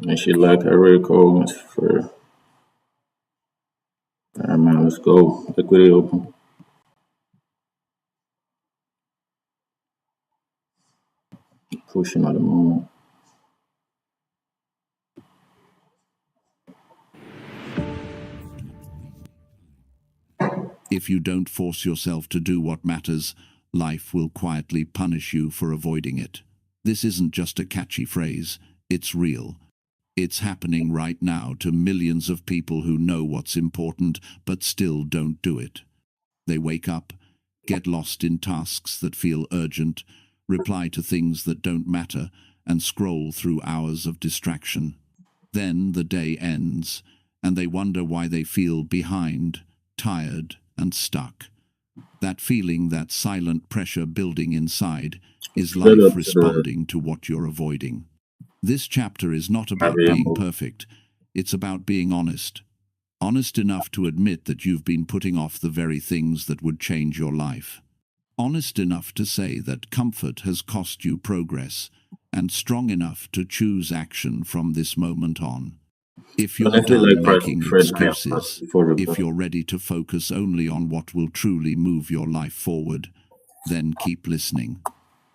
And she like her record for. Alright, man, let's go. Equity open. Pushing at the moment. If you don't force yourself to do what matters, life will quietly punish you for avoiding it. This isn't just a catchy phrase, it's real. It's happening right now to millions of people who know what's important but still don't do it. They wake up, get lost in tasks that feel urgent, reply to things that don't matter, and scroll through hours of distraction. Then the day ends, and they wonder why they feel behind, tired, and stuck. That feeling, that silent pressure building inside, is Straight up life to the responding to what you're avoiding. This chapter is not about being perfect, it's about being honest. Honest enough to admit that you've been putting off the very things that would change your life. Honest enough to say that comfort has cost you progress, and strong enough to choose action from this moment on. If you're honestly done like making Fred Ryan excuses, before the if you're ready to focus only on what will truly move your life forward, then keep listening.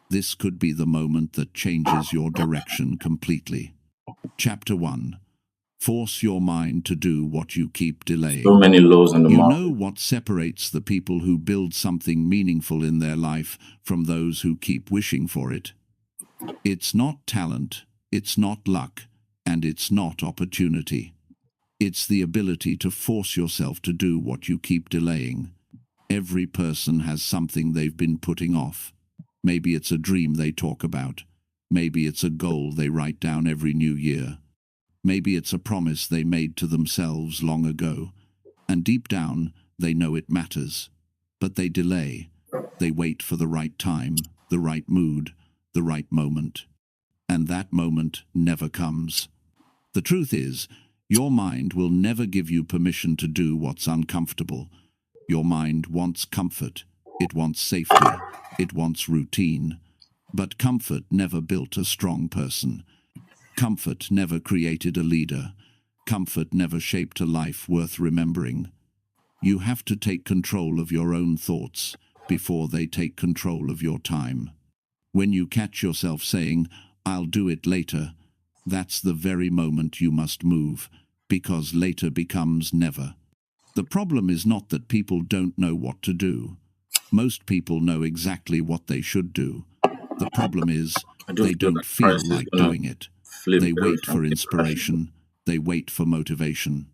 This could be the moment that changes your direction completely. Chapter 1. Force your mind to do what you keep so delaying. many lows in the You market. know what separates the people who build something meaningful in their life from those who keep wishing for it. It's not talent, it's not luck, and it's not opportunity. It's the ability to force yourself to do what you keep delaying. Every person has something they've been putting off. Maybe it's a dream they talk about. Maybe it's a goal they write down every new year. Maybe it's a promise they made to themselves long ago. And deep down, they know it matters. But they delay. They wait for the right time, the right mood, the right moment. And that moment never comes. The truth is, your mind will never give you permission to do what's uncomfortable. Your mind wants comfort. It wants safety. It wants routine. But comfort never built a strong person. Comfort never created a leader. Comfort never shaped a life worth remembering. You have to take control of your own thoughts before they take control of your time. When you catch yourself saying, "I'll do it later," that's the very moment you must move, because later becomes never. The problem is not that people don't know what to do. Most people know exactly what they should do. The problem is I they just feel don't like price feel is like gonna doing it. flip They very wait for something crashing. inspiration. They wait for motivation.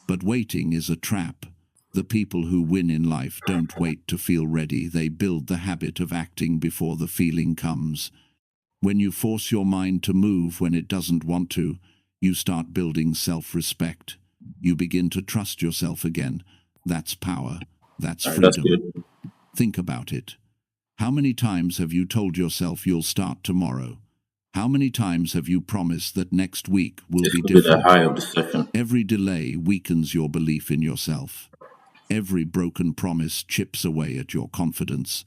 But waiting is a trap. The people who win in life don't wait to feel ready. They build the habit of acting before the feeling comes. When you force your mind to move when it doesn't want to, you start building self-respect. You begin to trust yourself again. That's power. That's Alright, that's freedom. good. Think about it. How many times have you told yourself you'll start tomorrow? How many times have you promised that next week will This be could be the different? high of the session. Every delay weakens your belief in yourself. Every broken promise chips away at your confidence.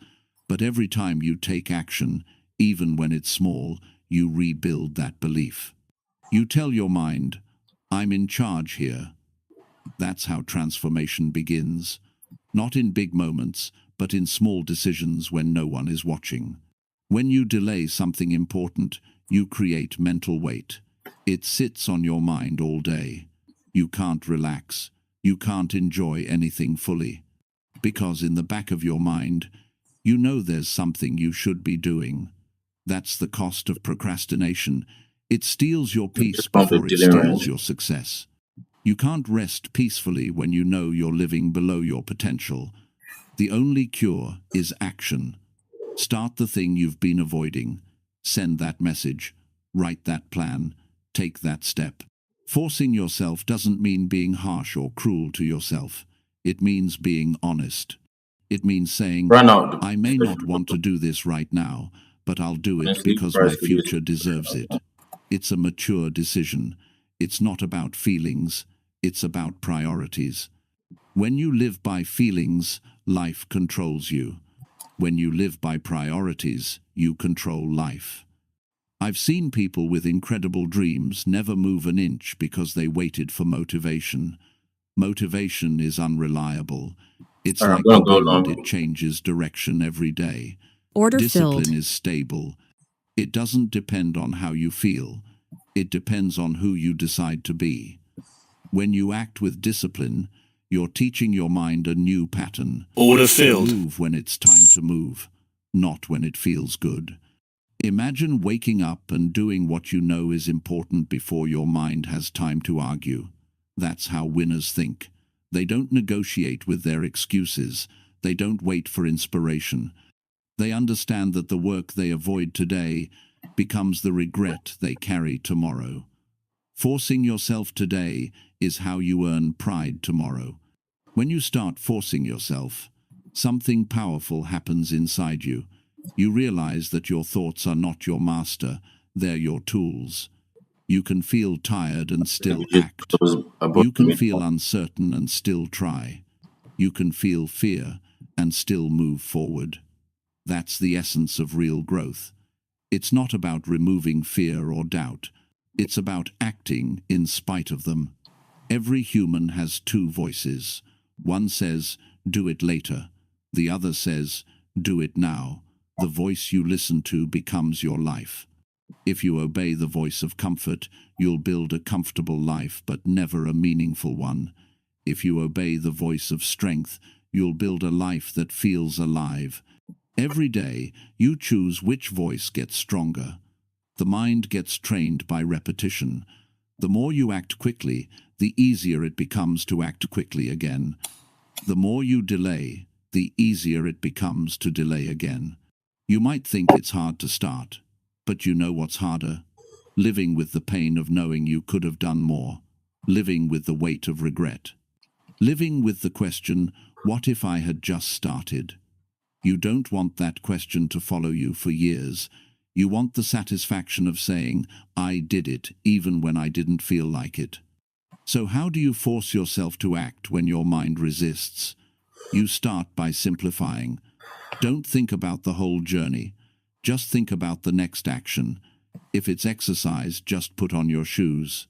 But every time you take action, even when it's small, you rebuild that belief. You tell your mind, "I'm in charge here." That's how transformation begins. Not in big moments, but in small decisions when no one is watching. When you delay something important, you create mental weight. It sits on your mind all day. You can't relax. You can't enjoy anything fully. Because in the back of your mind, you know there's something you should be doing. That's the cost of procrastination. It steals your peace Just pump the before it dealing steals range. your success. You can't rest peacefully when you know you're living below your potential. The only cure is action. Start the thing you've been avoiding. Send that message. Write that plan. Take that step. Forcing yourself doesn't mean being harsh or cruel to yourself. It means being honest. It means saying, Right now, "I the may not session, want to do this right now, but I'll do it honestly, because price my could use future deserves it." It's a mature decision. It's not about feelings. It's about priorities. When you live by feelings, life controls you. When you live by priorities, you control life. I've seen people with incredible dreams never move an inch because they waited for motivation. Motivation is unreliable. It's Alright, I'm like gonna the go wind, it long. changes direction every day. Order Discipline filled. is stable. It doesn't depend on how you feel. It depends on who you decide to be. When you act with discipline, you're teaching your mind a new pattern. Order filled. Move when it's time to move, not when it feels good. Imagine waking up and doing what you know is important before your mind has time to argue. That's how winners think. They don't negotiate with their excuses. They don't wait for inspiration. They understand that the work they avoid today becomes the regret they carry tomorrow. Forcing yourself today is how you earn pride tomorrow. When you start forcing yourself, something powerful happens inside you. You realize that your thoughts are not your master, they're your tools. You can feel tired and still act. You can feel uncertain and still try. You can feel fear and still move forward. That's the essence of real growth. It's not about removing fear or doubt. It's about acting in spite of them. Every human has two voices. One says, do it later. The other says, do it now. The voice you listen to becomes your life. If you obey the voice of comfort, you'll build a comfortable life, but never a meaningful one. If you obey the voice of strength, you'll build a life that feels alive. Every day, you choose which voice gets stronger. The mind gets trained by repetition. The more you act quickly, the easier it becomes to act quickly again. The more you delay, the easier it becomes to delay again. You might think it's hard to start, but you know what's harder? Living with the pain of knowing you could have done more. Living with the weight of regret. Living with the question, what if I had just started? You don't want that question to follow you for years. You want the satisfaction of saying, I did it, even when I didn't feel like it. So how do you force yourself to act when your mind resists? You start by simplifying. Don't think about the whole journey. Just think about the next action. If it's exercise, just put on your shoes.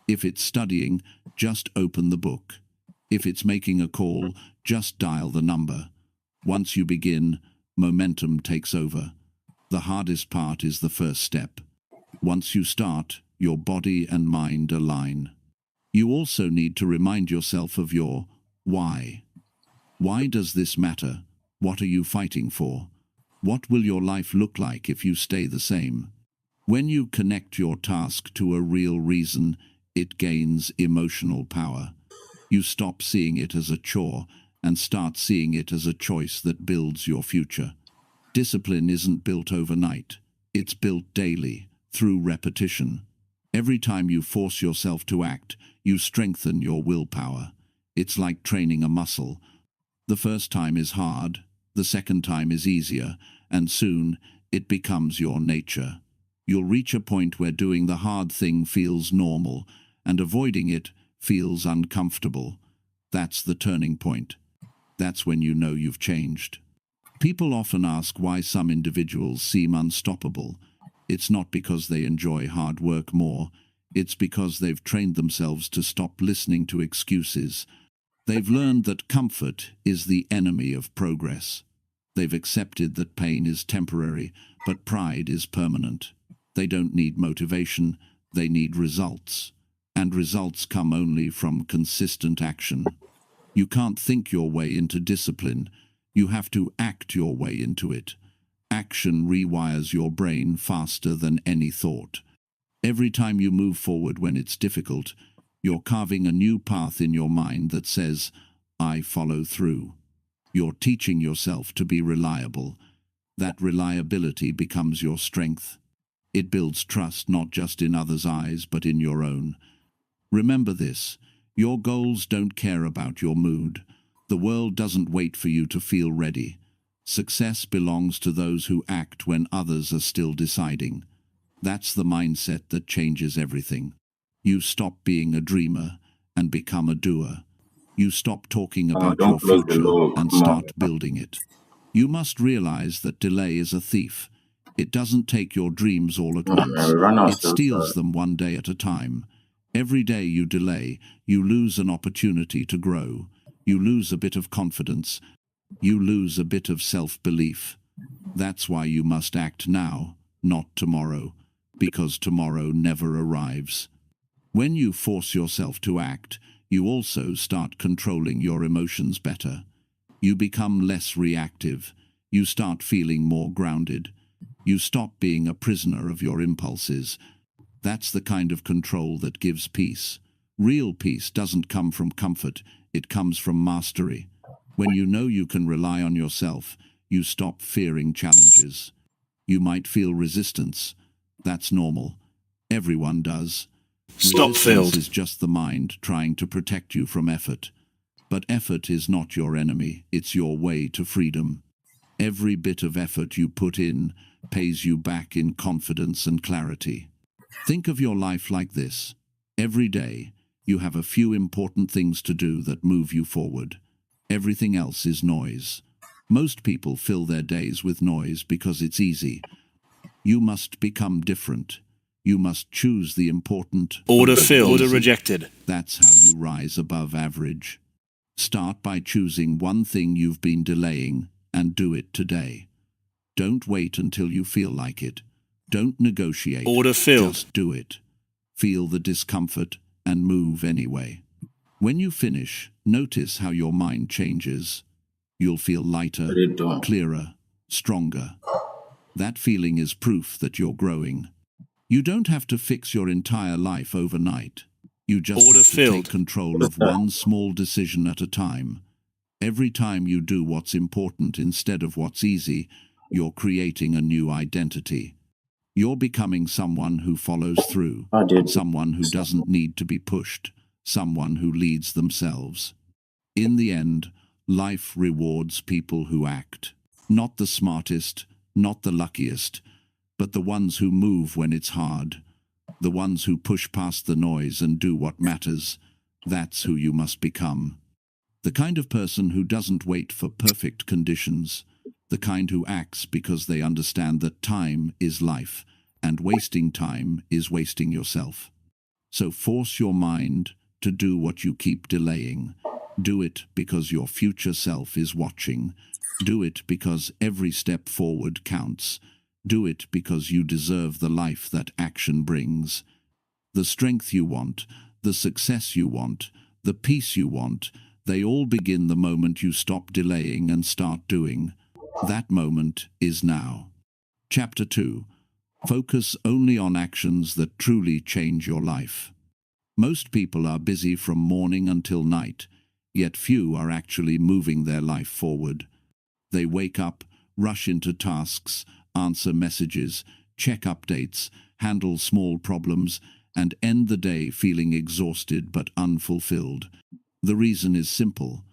If it's studying, just open the book. If it's making a call, just dial the number. Once you begin, momentum takes over. The hardest part is the first step. Once you start, your body and mind align. You also need to remind yourself of your why. Why does this matter? What are you fighting for? What will your life look like if you stay the same? When you connect your task to a real reason, it gains emotional power. You stop seeing it as a chore and start seeing it as a choice that builds your future. Discipline isn't built overnight. It's built daily, through repetition. Every time you force yourself to act, you strengthen your willpower. It's like training a muscle. The first time is hard, the second time is easier, and soon it becomes your nature. You'll reach a point where doing the hard thing feels normal, and avoiding it feels uncomfortable. That's the turning point. That's when you know you've changed. People often ask why some individuals seem unstoppable. It's not because they enjoy hard work more. It's because they've trained themselves to stop listening to excuses. They've learned that comfort is the enemy of progress. They've accepted that pain is temporary, but pride is permanent. They don't need motivation, they need results. And results come only from consistent action. You can't think your way into discipline. You have to act your way into it. Action rewires your brain faster than any thought. Every time you move forward when it's difficult, you're carving a new path in your mind that says, I follow through. You're teaching yourself to be reliable. That reliability becomes your strength. It builds trust not just in others' eyes, but in your own. Remember this, your goals don't care about your mood. The world doesn't wait for you to feel ready. Success belongs to those who act when others are still deciding. That's the mindset that changes everything. You stop being a dreamer and become a doer. You stop talking about your Don't close the future door. and Come on. start building it. You must realize that delay is a thief. It doesn't take your dreams all at Man, once. we ran It ourselves. steals them one day at a time. Every day you delay, you lose an opportunity to grow. You lose a bit of confidence. You lose a bit of self-belief. That's why you must act now, not tomorrow, because tomorrow never arrives. When you force yourself to act, you also start controlling your emotions better. You become less reactive. You start feeling more grounded. You stop being a prisoner of your impulses. That's the kind of control that gives peace. Real peace doesn't come from comfort, it comes from mastery. When you know you can rely on yourself, you stop fearing challenges. You might feel resistance. That's normal. Everyone does. Stop Resistance filled. is just the mind trying to protect you from effort. But effort is not your enemy, it's your way to freedom. Every bit of effort you put in pays you back in confidence and clarity. Think of your life like this. Every day, you have a few important things to do that move you forward. Everything else is noise. Most people fill their days with noise because it's easy. You must become different. You must choose the important. Order over the filled. Order easy. rejected. That's how you rise above average. Start by choosing one thing you've been delaying and do it today. Don't wait until you feel like it. Don't negotiate. Order filled. Just do it. Feel the discomfort and move anyway. When you finish, notice how your mind changes. You'll feel lighter, What are you doing? clearer, stronger. That feeling is proof that you're growing. You don't have to fix your entire life overnight. You just Order have to filled. take control of one small decision at a time. Every time you do what's important instead of what's easy, you're creating a new identity. You're becoming someone who follows through, I did. someone who doesn't need to be pushed, someone who leads themselves. In the end, life rewards people who act. Not the smartest, not the luckiest, but the ones who move when it's hard. The ones who push past the noise and do what matters. That's who you must become. The kind of person who doesn't wait for perfect conditions. The kind who acts because they understand that time is life, and wasting time is wasting yourself. So force your mind to do what you keep delaying. Do it because your future self is watching. Do it because every step forward counts. Do it because you deserve the life that action brings. The strength you want, the success you want, the peace you want, they all begin the moment you stop delaying and start doing. That moment is now. Chapter 2. Focus only on actions that truly change your life. Most people are busy from morning until night, yet few are actually moving their life forward. They wake up, rush into tasks, answer messages, check updates, handle small problems, and end the day feeling exhausted but unfulfilled. The reason is simple.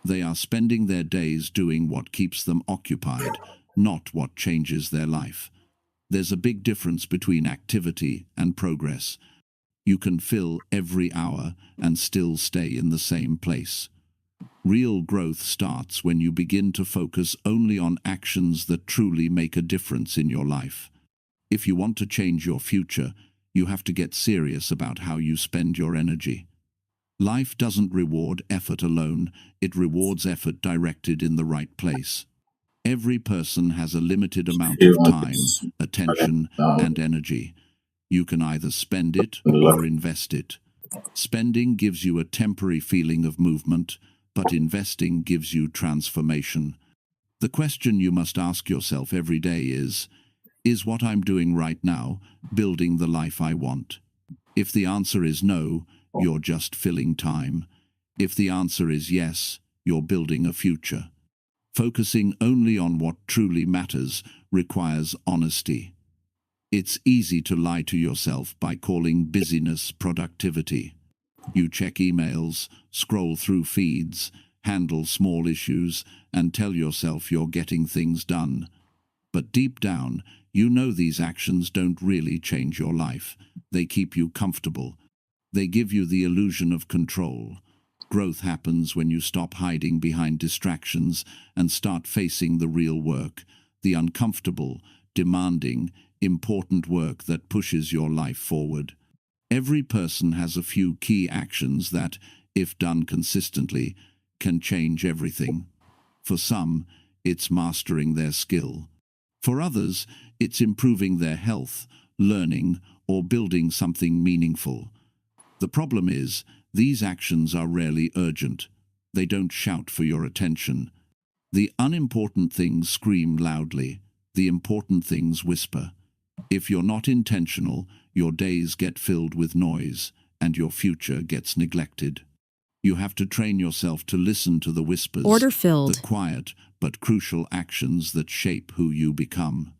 They are spending their days doing what keeps them occupied, not what changes their life. There's a big difference between activity and progress. You can fill every hour and still stay in the same place. Real growth starts when you begin to focus only on actions that truly make a difference in your life. If you want to change your future, you have to get serious about how you spend your energy. Life doesn't reward effort alone, it rewards effort directed in the right place. Every person has a limited amount of time, attention, and energy. You can either spend it or invest it. Spending gives you a temporary feeling of movement, but investing gives you transformation. The question you must ask yourself every day is what I'm doing right now building the life I want? If the answer is no, you're just filling time. If the answer is yes, you're building a future. Focusing only on what truly matters requires honesty. It's easy to lie to yourself by calling busyness productivity. You check emails, scroll through feeds, handle small issues, and tell yourself you're getting things done. But deep down, you know these actions don't really change your life. They keep you comfortable. They give you the illusion of control. Growth happens when you stop hiding behind distractions and start facing the real work, the uncomfortable, demanding, important work that pushes your life forward. Every person has a few key actions that, if done consistently, can change everything. For some, it's mastering their skill. For others, it's improving their health, learning, or building something meaningful. The problem is, these actions are rarely urgent. They don't shout for your attention. The unimportant things scream loudly. The important things whisper. If you're not intentional, your days get filled with noise, and your future gets neglected. You have to train yourself to listen to the whispers, Order filled. the quiet but crucial actions that shape who you become.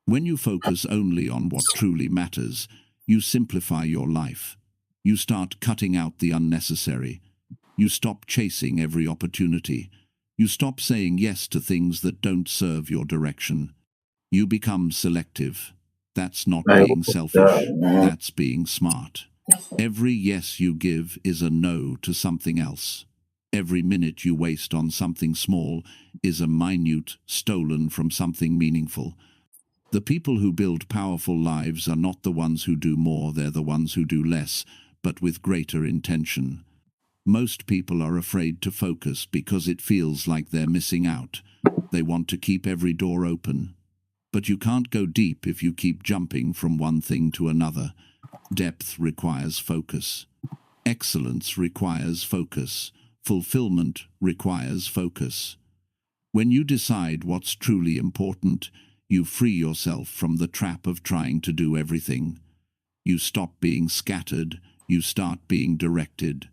When you focus only on what truly matters, you simplify your life. You start cutting out the unnecessary. You stop chasing every opportunity. You stop saying yes to things that don't serve your direction. You become selective. That's not being selfish, that's being smart. Every yes you give is a no to something else. Every minute you waste on something small is a minute stolen from something meaningful. The people who build powerful lives are not the ones who do more, they're the ones who do less, but with greater intention. Most people are afraid to focus because it feels like they're missing out. They want to keep every door open. But you can't go deep if you keep jumping from one thing to another. Depth requires focus. Excellence requires focus. Fulfillment requires focus. When you decide what's truly important, you free yourself from the trap of trying to do everything. You stop being scattered. You start being directed.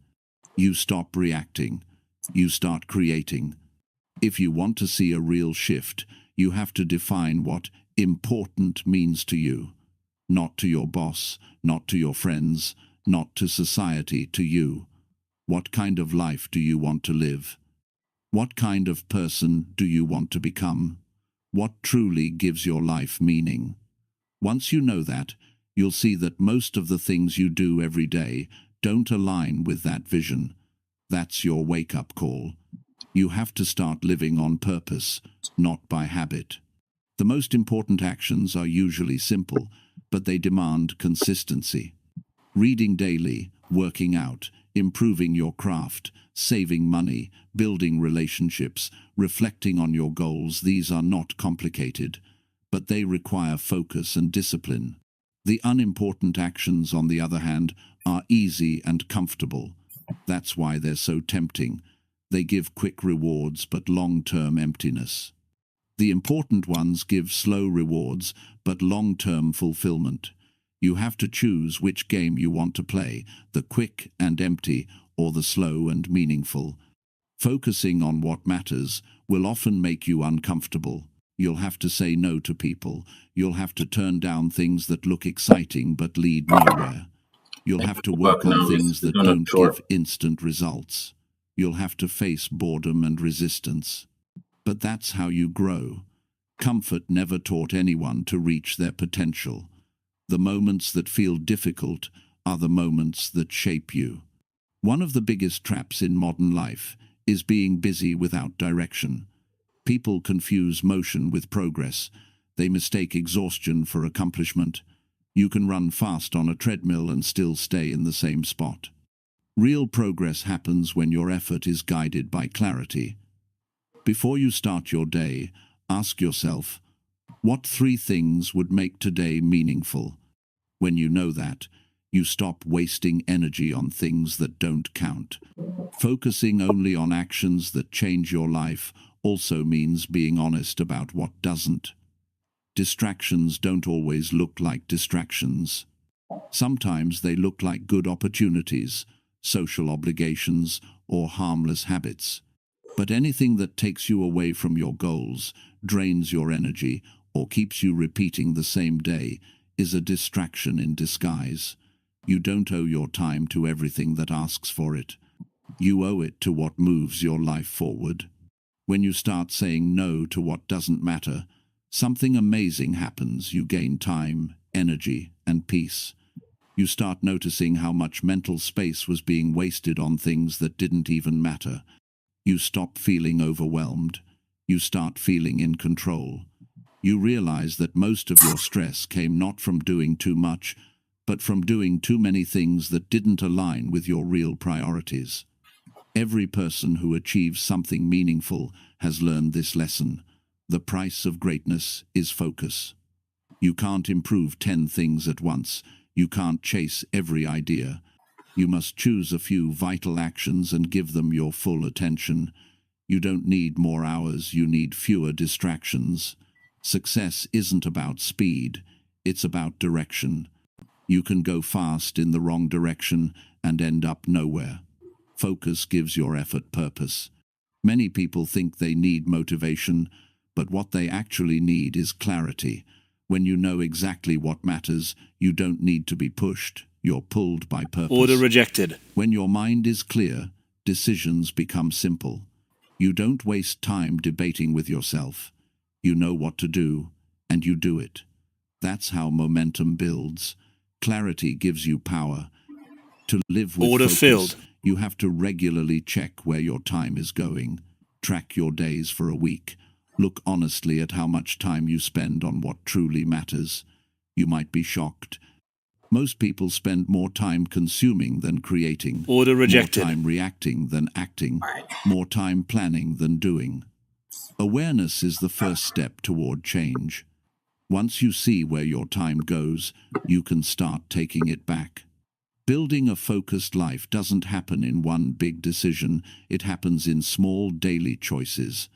You stop reacting. You start creating. If you want to see a real shift, you have to define what important means to you. Not to your boss, not to your friends, not to society, to you. What kind of life do you want to live? What kind of person do you want to become? What truly gives your life meaning? Once you know that, you'll see that most of the things you do every day don't align with that vision. That's your wake-up call. You have to start living on purpose, not by habit. The most important actions are usually simple, but they demand consistency. Reading daily, working out, improving your craft, saving money, building relationships, reflecting on your goals, these are not complicated, but they require focus and discipline. The unimportant actions, on the other hand, are easy and comfortable. That's why they're so tempting. They give quick rewards but long-term emptiness. The important ones give slow rewards but long-term fulfillment. You have to choose which game you want to play, the quick and empty or the slow and meaningful. Focusing on what matters will often make you uncomfortable. You'll have to say no to people. You'll have to turn down things that look exciting but lead nowhere. You'll have to work on things that don't give instant results. You'll have to face boredom and resistance. But that's how you grow. Comfort never taught anyone to reach their potential. The moments that feel difficult are the moments that shape you. One of the biggest traps in modern life is being busy without direction. People confuse motion with progress. They mistake exhaustion for accomplishment. You can run fast on a treadmill and still stay in the same spot. Real progress happens when your effort is guided by clarity. Before you start your day, ask yourself, what 3 things would make today meaningful? When you know that, you stop wasting energy on things that don't count. Focusing only on actions that change your life also means being honest about what doesn't. Distractions don't always look like distractions. Sometimes they look like good opportunities, social obligations, or harmless habits. But anything that takes you away from your goals, drains your energy, or keeps you repeating the same day is a distraction in disguise. You don't owe your time to everything that asks for it. You owe it to what moves your life forward. When you start saying no to what doesn't matter, something amazing happens. You gain time, energy, and peace. You start noticing how much mental space was being wasted on things that didn't even matter. You stop feeling overwhelmed. You start feeling in control. You realize that most of your stress came not from doing too much, but from doing too many things that didn't align with your real priorities. Every person who achieves something meaningful has learned this lesson. The price of greatness is focus. You can't improve 10 things at once. You can't chase every idea. You must choose a few vital actions and give them your full attention. You don't need more hours, you need fewer distractions. Success isn't about speed, it's about direction. You can go fast in the wrong direction and end up nowhere. Focus gives your effort purpose. Many people think they need motivation, but what they actually need is clarity. When you know exactly what matters, you don't need to be pushed, you're pulled by purpose. Order rejected. When your mind is clear, decisions become simple. You don't waste time debating with yourself. You know what to do, and you do it. That's how momentum builds. Clarity gives you power. To live with Order focus, filled. you have to regularly check where your time is going. Track your days for a week. Look honestly at how much time you spend on what truly matters. You might be shocked. Most people spend more time consuming than creating. Order rejected. More time reacting than acting. More time planning than doing. Awareness is the first step toward change. Once you see where your time goes, you can start taking it back. Building a focused life doesn't happen in one big decision. It happens in small daily choices.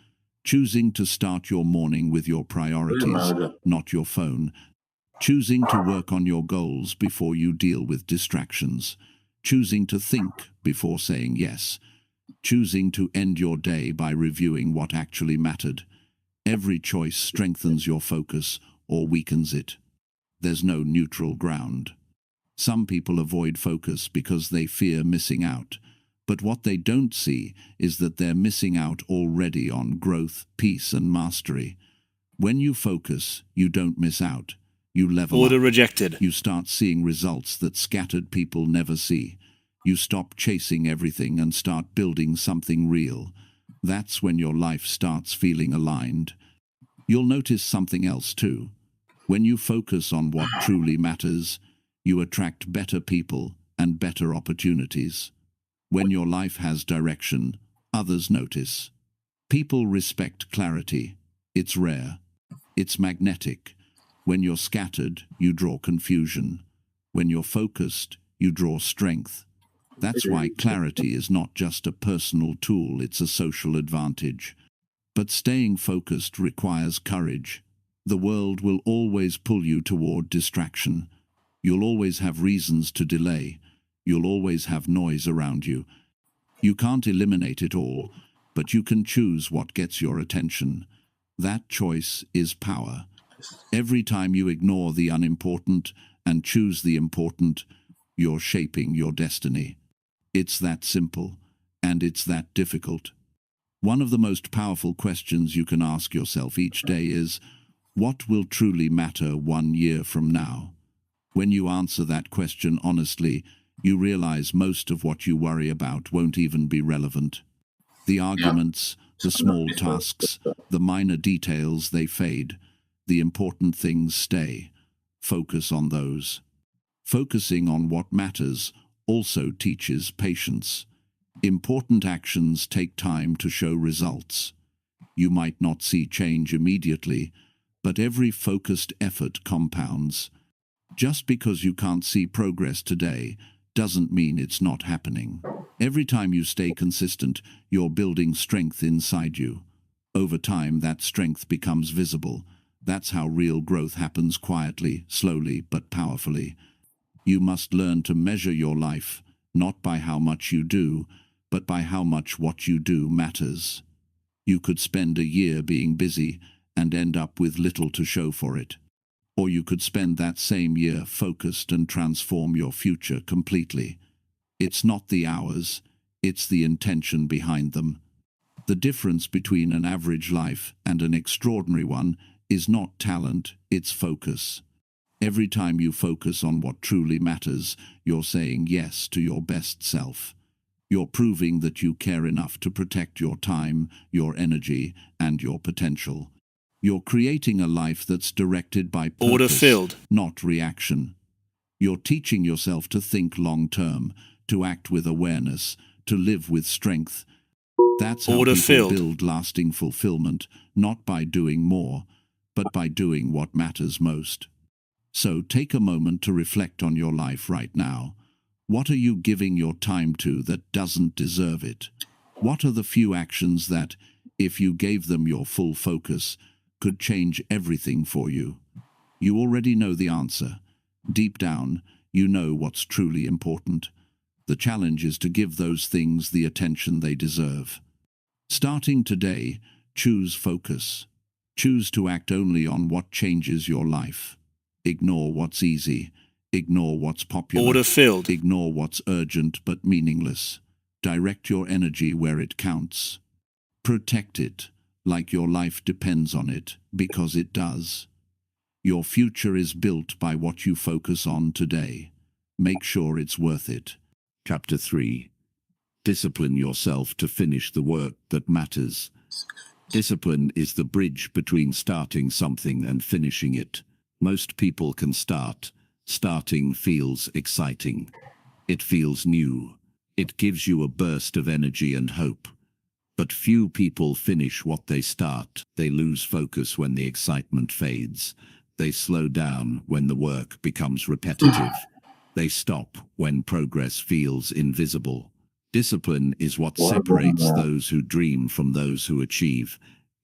Choosing to start your morning with your priorities, not your phone. Choosing to work on your goals before you deal with distractions. Choosing to think before saying yes. Choosing to end your day by reviewing what actually mattered. Every choice strengthens your focus or weakens it. There's no neutral ground. Some people avoid focus because they fear missing out. But what they don't see is that they're missing out already on growth, peace, and mastery. When you focus, you don't miss out. You level Order up. rejected. You start seeing results that scattered people never see. You stop chasing everything and start building something real. That's when your life starts feeling aligned. You'll notice something else too. When you focus on what truly matters, you attract better people and better opportunities. When your life has direction, others notice. People respect clarity. It's rare. It's magnetic. When you're scattered, you draw confusion. When you're focused, you draw strength. That's why clarity is not just a personal tool, it's a social advantage. But staying focused requires courage. The world will always pull you toward distraction. You'll always have reasons to delay. You'll always have noise around you. You can't eliminate it all, but you can choose what gets your attention. That choice is power. Every time you ignore the unimportant and choose the important, you're shaping your destiny. It's that simple, and it's that difficult. One of the most powerful questions you can ask yourself each day is, what will truly matter 1 year from now? When you answer that question honestly, you realize most of what you worry about won't even be relevant. The arguments, the small tasks, the minor details, they fade. The important things stay. Focus on those. Focusing on what matters also teaches patience. Important actions take time to show results. You might not see change immediately, but every focused effort compounds. Just because you can't see progress today doesn't mean it's not happening. Every time you stay consistent, you're building strength inside you. Over time, that strength becomes visible. That's how real growth happens, quietly, slowly, but powerfully. You must learn to measure your life, not by how much you do, but by how much what you do matters. You could spend a year being busy and end up with little to show for it. Or you could spend that same year focused and transform your future completely. It's not the hours, it's the intention behind them. The difference between an average life and an extraordinary one is not talent, it's focus. Every time you focus on what truly matters, you're saying yes to your best self. You're proving that you care enough to protect your time, your energy, and your potential. You're creating a life that's directed by purpose, Order filled. not reaction. You're teaching yourself to think long-term, to act with awareness, to live with strength. That's how Order people filled. build lasting fulfillment, not by doing more, but by doing what matters most. So take a moment to reflect on your life right now. What are you giving your time to that doesn't deserve it? What are the few actions that, if you gave them your full focus, could change everything for you? You already know the answer. Deep down, you know what's truly important. The challenge is to give those things the attention they deserve. Starting today, choose focus. Choose to act only on what changes your life. Ignore what's easy. Ignore what's popular. Order filled. Ignore what's urgent but meaningless. Direct your energy where it counts. Protect it, like your life depends on it, because it does. Your future is built by what you focus on today. Make sure it's worth it. Chapter 3. Discipline yourself to finish the work that matters. Discipline is the bridge between starting something and finishing it. Most people can start. Starting feels exciting. It feels new. It gives you a burst of energy and hope. But few people finish what they start. They lose focus when the excitement fades. They slow down when the work becomes repetitive. They stop when progress feels invisible. Discipline is what separates those who dream from those who achieve.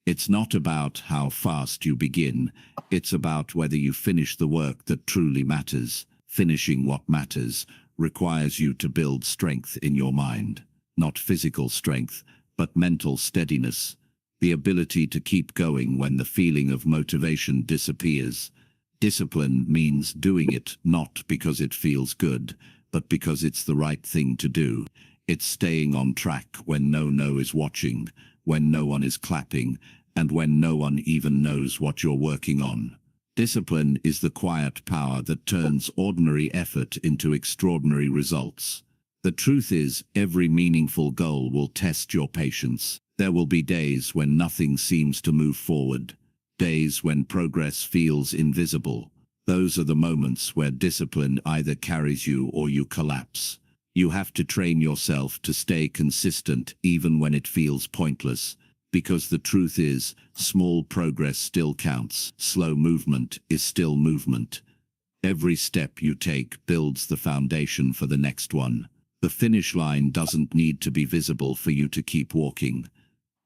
It's not about how fast you begin. It's about whether you finish the work that truly matters. Finishing what matters requires you to build strength in your mind. Not physical strength, but mental steadiness. The ability to keep going when the feeling of motivation disappears. Discipline means doing it not because it feels good, but because it's the right thing to do. It's staying on track when no one is watching, when no one is clapping, and when no one even knows what you're working on. Discipline is the quiet power that turns ordinary effort into extraordinary results. The truth is, every meaningful goal will test your patience. There will be days when nothing seems to move forward. Days when progress feels invisible. Those are the moments where discipline either carries you or you collapse. You have to train yourself to stay consistent even when it feels pointless. Because the truth is, small progress still counts. Slow movement is still movement. Every step you take builds the foundation for the next one. The finish line doesn't need to be visible for you to keep walking.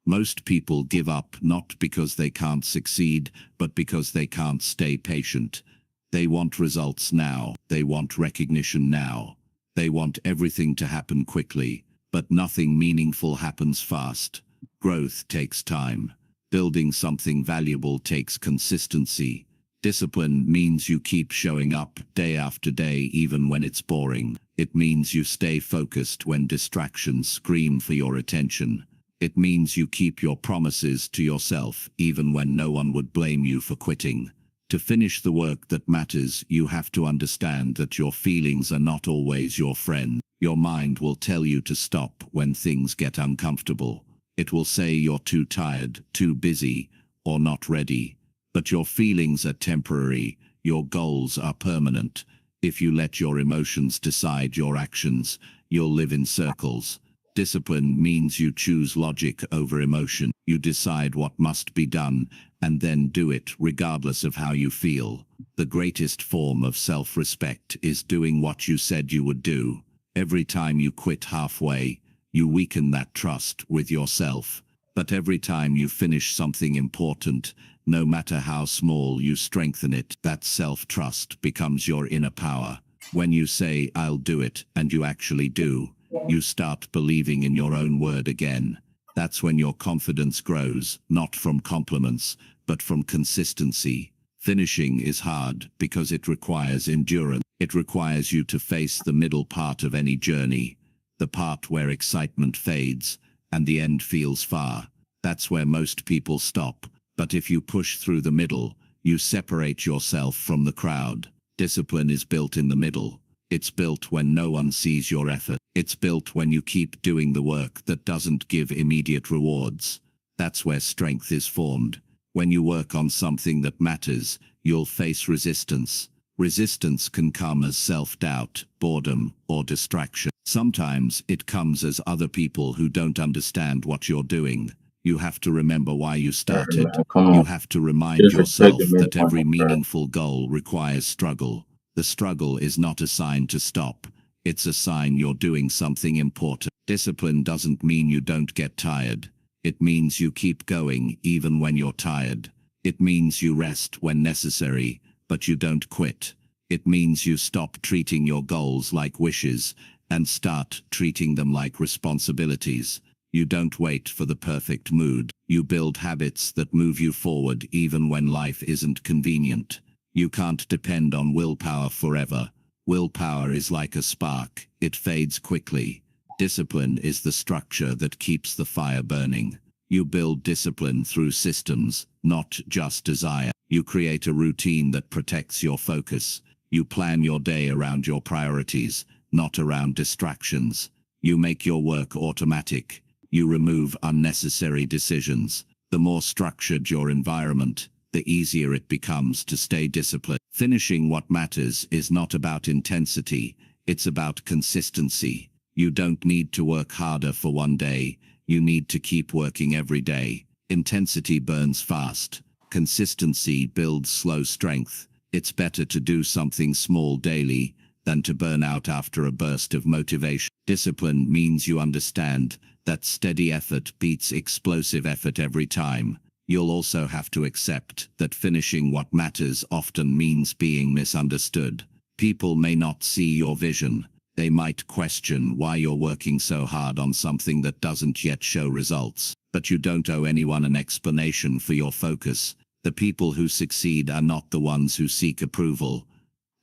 Most people give up not because they can't succeed, but because they can't stay patient. They want results now. They want recognition now. They want everything to happen quickly, but nothing meaningful happens fast. Growth takes time. Building something valuable takes consistency. Discipline means you keep showing up day after day even when it's boring. It means you stay focused when distractions scream for your attention. It means you keep your promises to yourself even when no one would blame you for quitting. To finish the work that matters, you have to understand that your feelings are not always your friend. Your mind will tell you to stop when things get uncomfortable. It will say you're too tired, too busy, or not ready. But your feelings are temporary. Your goals are permanent. If you let your emotions decide your actions, you'll live in circles. Discipline means you choose logic over emotion. You decide what must be done, and then do it regardless of how you feel. The greatest form of self-respect is doing what you said you would do. Every time you quit halfway, you weaken that trust with yourself. But every time you finish something important, no matter how small, you strengthen it. That self-trust becomes your inner power. When you say, "I'll do it," and you actually do, you start believing in your own word again. That's when your confidence grows, not from compliments, but from consistency. Finishing is hard because it requires endurance. It requires you to face the middle part of any journey, the part where excitement fades and the end feels far. That's where most people stop. But if you push through the middle, you separate yourself from the crowd. Discipline is built in the middle. It's built when no one sees your effort. It's built when you keep doing the work that doesn't give immediate rewards. That's where strength is formed. When you work on something that matters, you'll face resistance. Resistance can come as self-doubt, boredom, or distraction. Sometimes it comes as other people who don't understand what you're doing. You have to remember why you started. Come You on. have to remind Just respect yourself the main that every point, bro. meaningful goal requires struggle. The struggle is not a sign to stop. It's a sign you're doing something important. Discipline doesn't mean you don't get tired. It means you keep going even when you're tired. It means you rest when necessary, but you don't quit. It means you stop treating your goals like wishes and start treating them like responsibilities. You don't wait for the perfect mood. You build habits that move you forward even when life isn't convenient. You can't depend on willpower forever. Willpower is like a spark. It fades quickly. Discipline is the structure that keeps the fire burning. You build discipline through systems, not just desire. You create a routine that protects your focus. You plan your day around your priorities, not around distractions. You make your work automatic. You remove unnecessary decisions. The more structured your environment, the easier it becomes to stay disciplined. Finishing what matters is not about intensity, it's about consistency. You don't need to work harder for one day, you need to keep working every day. Intensity burns fast. Consistency builds slow strength. It's better to do something small daily than to burn out after a burst of motivation. Discipline means you understand that steady effort beats explosive effort every time. You'll also have to accept that finishing what matters often means being misunderstood. People may not see your vision. They might question why you're working so hard on something that doesn't yet show results. But you don't owe anyone an explanation for your focus. The people who succeed are not the ones who seek approval.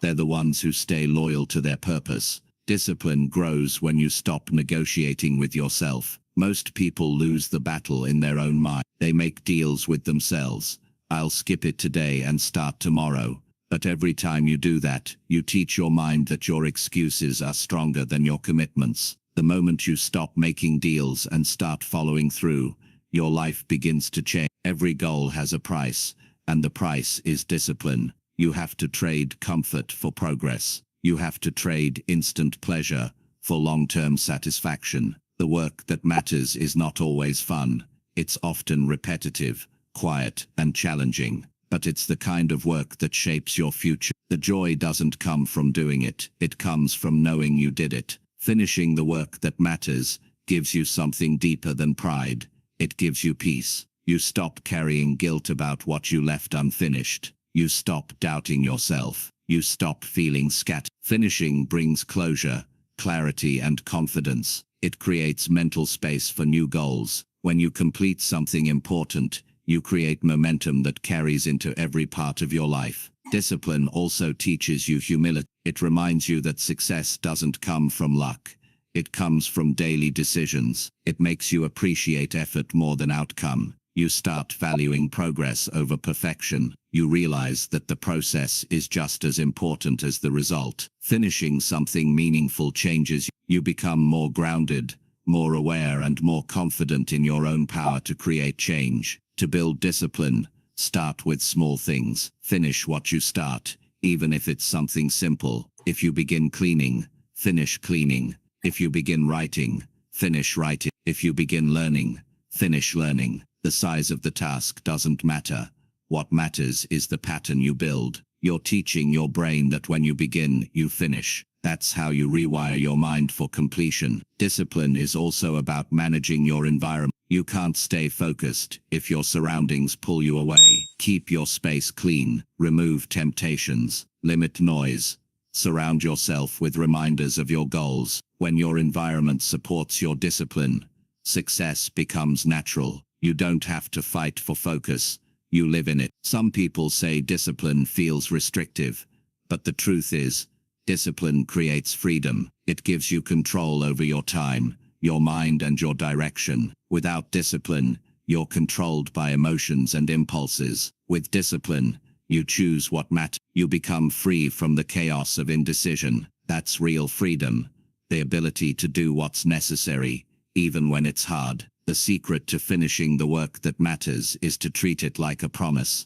They're the ones who stay loyal to their purpose. Discipline grows when you stop negotiating with yourself. Most people lose the battle in their own mind. They make deals with themselves. I'll skip it today and start tomorrow. But every time you do that, you teach your mind that your excuses are stronger than your commitments. The moment you stop making deals and start following through, your life begins to change. Every goal has a price, and the price is discipline. You have to trade comfort for progress. You have to trade instant pleasure for long-term satisfaction. The work that matters is not always fun. It's often repetitive, quiet, and challenging. But it's the kind of work that shapes your future. The joy doesn't come from doing it. It comes from knowing you did it. Finishing the work that matters gives you something deeper than pride. It gives you peace. You stop carrying guilt about what you left unfinished. You stop doubting yourself. You stop feeling scattered. Finishing brings closure, clarity, and confidence. It creates mental space for new goals. When you complete something important, you create momentum that carries into every part of your life. Discipline also teaches you humility. It reminds you that success doesn't come from luck. It comes from daily decisions. It makes you appreciate effort more than outcome. You start valuing progress over perfection. You realize that the process is just as important as the result. Finishing something meaningful changes you. You become more grounded, more aware, and more confident in your own power to create change. To build discipline, start with small things. Finish what you start, even if it's something simple. If you begin cleaning, finish cleaning. If you begin writing, finish writing. If you begin learning, finish learning. The size of the task doesn't matter. What matters is the pattern you build. You're teaching your brain that when you begin, you finish. That's how you rewire your mind for completion. Discipline is also about managing your environment. You can't stay focused if your surroundings pull you away. Keep your space clean. Remove temptations. Limit noise. Surround yourself with reminders of your goals. When your environment supports your discipline, success becomes natural. You don't have to fight for focus. You live in it. Some people say discipline feels restrictive, but the truth is, discipline creates freedom. It gives you control over your time, your mind, and your direction. Without discipline, you're controlled by emotions and impulses. With discipline, you choose what matters. You become free from the chaos of indecision. That's real freedom. The ability to do what's necessary, even when it's hard. The secret to finishing the work that matters is to treat it like a promise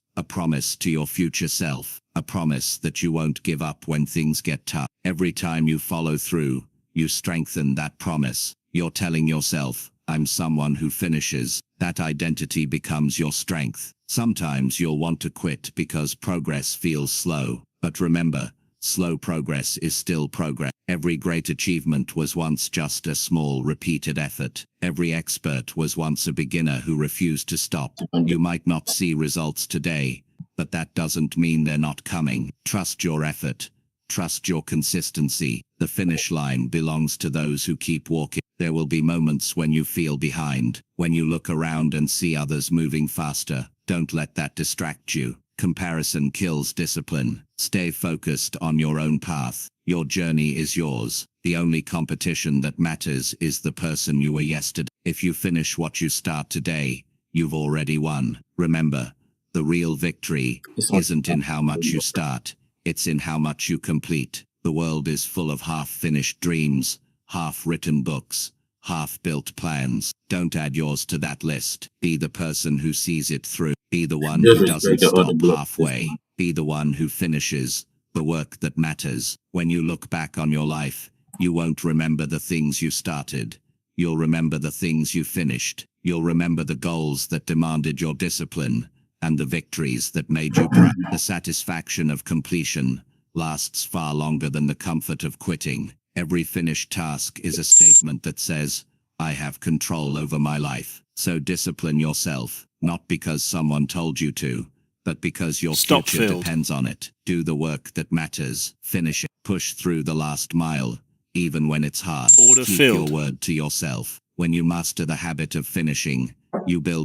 to your future self, a promise that you won't give up when things get tough. Every time you follow through, you strengthen that promise. You're telling yourself, I'm someone who finishes. That identity becomes your strength. Sometimes you'll want to quit because progress feels slow, but remember, slow progress is still progress. Every great achievement was once just a small, repeated effort. Every expert was once a beginner who refused to stop. You might not see results today, but that doesn't mean they're not coming. Trust your effort. Trust your consistency. The finish line belongs to those who keep walking. There will be moments when you feel behind, when you look around and see others moving faster. Don't let that distract you. Comparison kills discipline. Stay focused on your own path. Your journey is yours. The only competition that matters is the person you were yesterday. If you finish what you start today, you've already won. Remember, the real victory isn't in how much you start, it's in how much you complete. The world is full of half-finished dreams, half-written books, half-built plans. Don't add yours to that list. Be the person who sees it through. Be the one who doesn't stop halfway. Be the one who finishes the work that matters. When you look back on your life, you won't remember the things you started. You'll remember the things you finished. You'll remember the goals that demanded your discipline and the victories that made you proud. The satisfaction of completion lasts far longer than the comfort of quitting. Every finished task is a statement that says, I have control over my life. So discipline yourself, not because someone told you to, but because your future depends on it. Do the work that matters. Finish it. Push through the last mile, even when it's hard. Keep your word to yourself. When you master the habit of finishing, you build